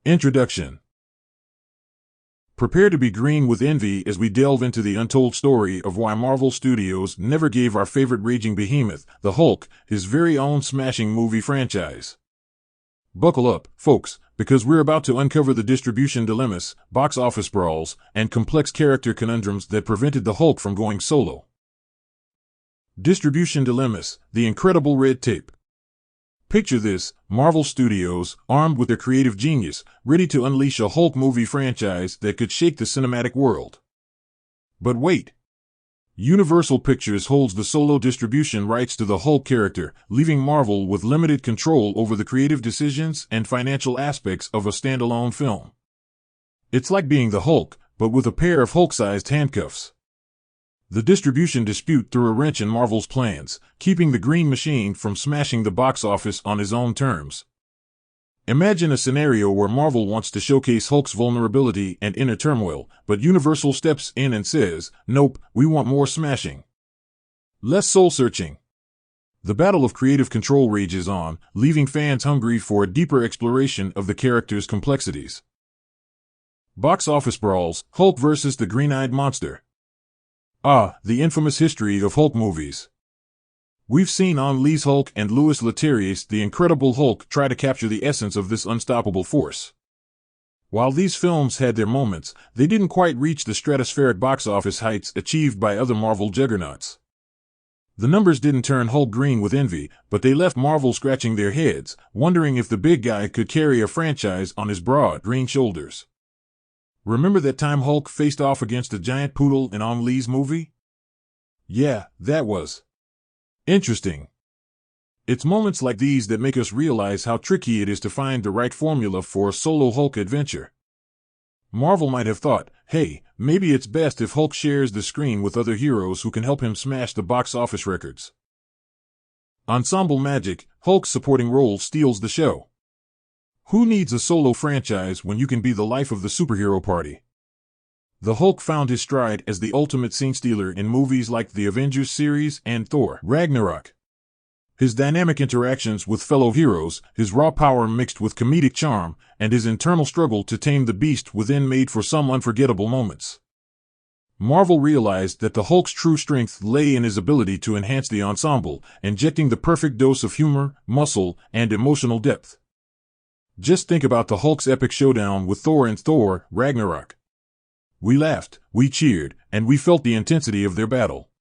Introduction. Prepare to be green with envy as we delve into the untold story of why Marvel Studios never gave our favorite raging behemoth, the Hulk, his very own smashing movie franchise. Buckle up, folks, because we're about to uncover the distribution dilemmas, box office brawls, and complex character conundrums that prevented the Hulk from going solo. Distribution dilemmas, the incredible red tape. Picture this: Marvel Studios, armed with their creative genius, ready to unleash a Hulk movie franchise that could shake the cinematic world. But wait. Universal Pictures holds the solo distribution rights to the Hulk character, leaving Marvel with limited control over the creative decisions and financial aspects of a standalone film. It's like being the Hulk, but with a pair of Hulk-sized handcuffs. The distribution dispute threw a wrench in Marvel's plans, keeping the Green Machine from smashing the box office on his own terms. Imagine a scenario where Marvel wants to showcase Hulk's vulnerability and inner turmoil, but Universal steps in and says, "Nope, we want more smashing. Less soul-searching." The battle of creative control rages on, leaving fans hungry for a deeper exploration of the character's complexities. Box office brawls: Hulk versus the Green-Eyed Monster. The infamous history of Hulk movies. We've seen Ang Lee's Hulk and Louis Leterrier's The Incredible Hulk try to capture the essence of this unstoppable force. While these films had their moments, they didn't quite reach the stratospheric box office heights achieved by other Marvel juggernauts. The numbers didn't turn Hulk green with envy, but they left Marvel scratching their heads, wondering if the big guy could carry a franchise on his broad, green shoulders. Remember that time Hulk faced off against a giant poodle in Ang Lee's movie? Yeah, that was interesting. It's moments like these that make us realize how tricky it is to find the right formula for a solo Hulk adventure. Marvel might have thought, hey, maybe it's best if Hulk shares the screen with other heroes who can help him smash the box office records. Ensemble magic: Hulk's supporting role steals the show. Who needs a solo franchise when you can be the life of the superhero party? The Hulk found his stride as the ultimate scene stealer in movies like the Avengers series and Thor: Ragnarok. His dynamic interactions with fellow heroes, his raw power mixed with comedic charm, and his internal struggle to tame the beast within made for some unforgettable moments. Marvel realized that the Hulk's true strength lay in his ability to enhance the ensemble, injecting the perfect dose of humor, muscle, and emotional depth. Just think about the Hulk's epic showdown with Thor in Thor: Ragnarok. We laughed, we cheered, and we felt the intensity of their battle.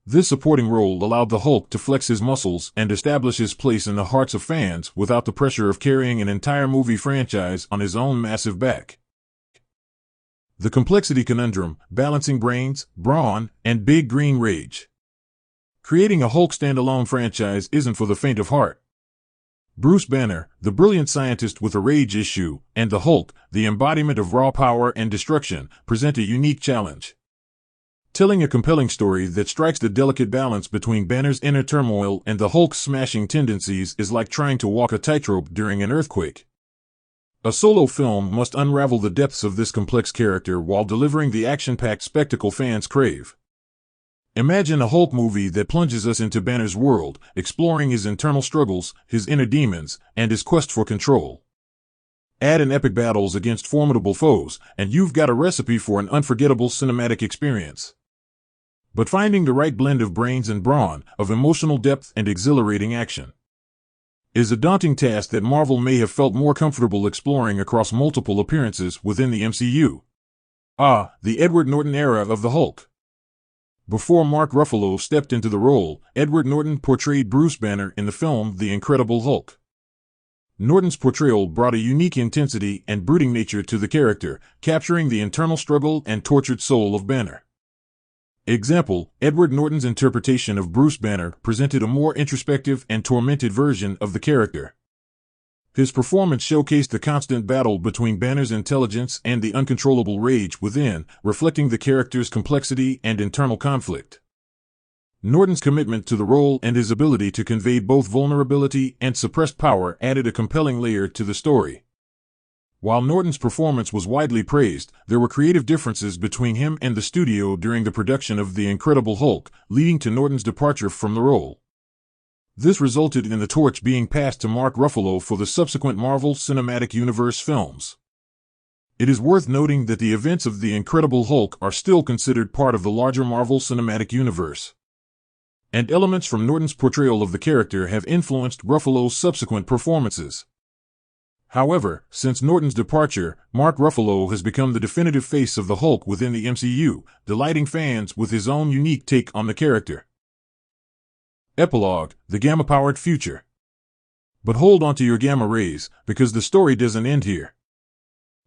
This supporting role allowed the Hulk to flex his muscles and establish his place in the hearts of fans without the pressure of carrying an entire movie franchise on his own massive back. The complexity conundrum: balancing brains, brawn, and big green rage. Creating a Hulk standalone franchise isn't for the faint of heart. Bruce Banner, the brilliant scientist with a rage issue, and the Hulk, the embodiment of raw power and destruction, present a unique challenge. Telling a compelling story that strikes the delicate balance between Banner's inner turmoil and the Hulk's smashing tendencies is like trying to walk a tightrope during an earthquake. A solo film must unravel the depths of this complex character while delivering the action-packed spectacle fans crave. Imagine a Hulk movie that plunges us into Banner's world, exploring his internal struggles, his inner demons, and his quest for control. Add in epic battles against formidable foes, and you've got a recipe for an unforgettable cinematic experience. But finding the right blend of brains and brawn, of emotional depth and exhilarating action, is a daunting task that Marvel may have felt more comfortable exploring across multiple appearances within the MCU. The Edward Norton era of the Hulk. Before Mark Ruffalo stepped into the role, Edward Norton portrayed Bruce Banner in the film The Incredible Hulk. Norton's portrayal brought a unique intensity and brooding nature to the character, capturing the internal struggle and tortured soul of Banner. Example: Edward Norton's interpretation of Bruce Banner presented a more introspective and tormented version of the character. His performance showcased the constant battle between Banner's intelligence and the uncontrollable rage within, reflecting the character's complexity and internal conflict. Norton's commitment to the role and his ability to convey both vulnerability and suppressed power added a compelling layer to the story. While Norton's performance was widely praised, there were creative differences between him and the studio during the production of The Incredible Hulk, leading to Norton's departure from the role. This resulted in the torch being passed to Mark Ruffalo for the subsequent Marvel Cinematic Universe films. It is worth noting that the events of The Incredible Hulk are still considered part of the larger Marvel Cinematic Universe, and elements from Norton's portrayal of the character have influenced Ruffalo's subsequent performances. However, since Norton's departure, Mark Ruffalo has become the definitive face of the Hulk within the MCU, delighting fans with his own unique take on the character. Epilogue: The Gamma-Powered Future. But hold on to your gamma rays, because the story doesn't end here.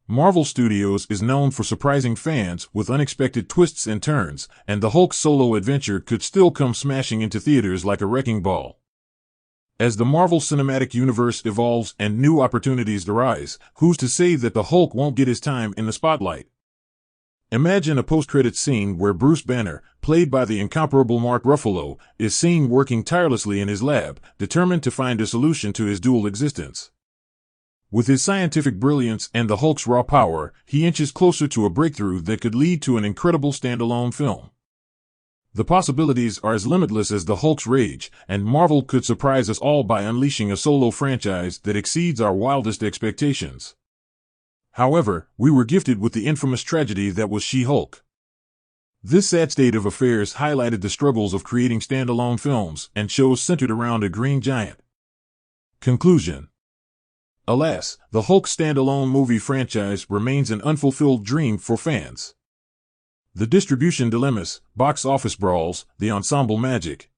Marvel Studios is known for surprising fans with unexpected twists and turns, and the Hulk solo adventure could still come smashing into theaters like a wrecking ball. As the Marvel Cinematic Universe evolves and new opportunities arise, who's to say that the Hulk won't get his time in the spotlight? Imagine a post-credits scene where Bruce Banner, played by the incomparable Mark Ruffalo, is seen working tirelessly in his lab, determined to find a solution to his dual existence. With his scientific brilliance and the Hulk's raw power, he inches closer to a breakthrough that could lead to an incredible standalone film. The possibilities are as limitless as the Hulk's rage, and Marvel could surprise us all by unleashing a solo franchise that exceeds our wildest expectations. However, we were gifted with the infamous tragedy that was She-Hulk. This sad state of affairs highlighted the struggles of creating standalone films and shows centered around a green giant. Conclusion: alas, the Hulk standalone movie franchise remains an unfulfilled dream for fans. The distribution dilemmas, box office brawls, the ensemble magic,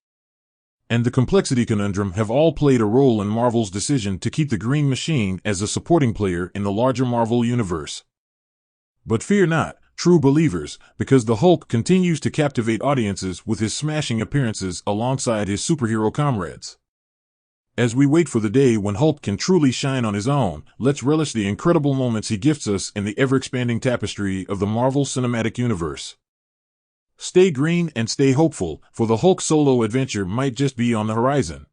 and the complexity conundrum have all played a role in Marvel's decision to keep the Green Machine as a supporting player in the larger Marvel universe. But fear not, true believers, because the Hulk continues to captivate audiences with his smashing appearances alongside his superhero comrades. As we wait for the day when Hulk can truly shine on his own, let's relish the incredible moments he gifts us in the ever-expanding tapestry of the Marvel Cinematic Universe. Stay green and stay hopeful, for the Hulk solo adventure might just be on the horizon.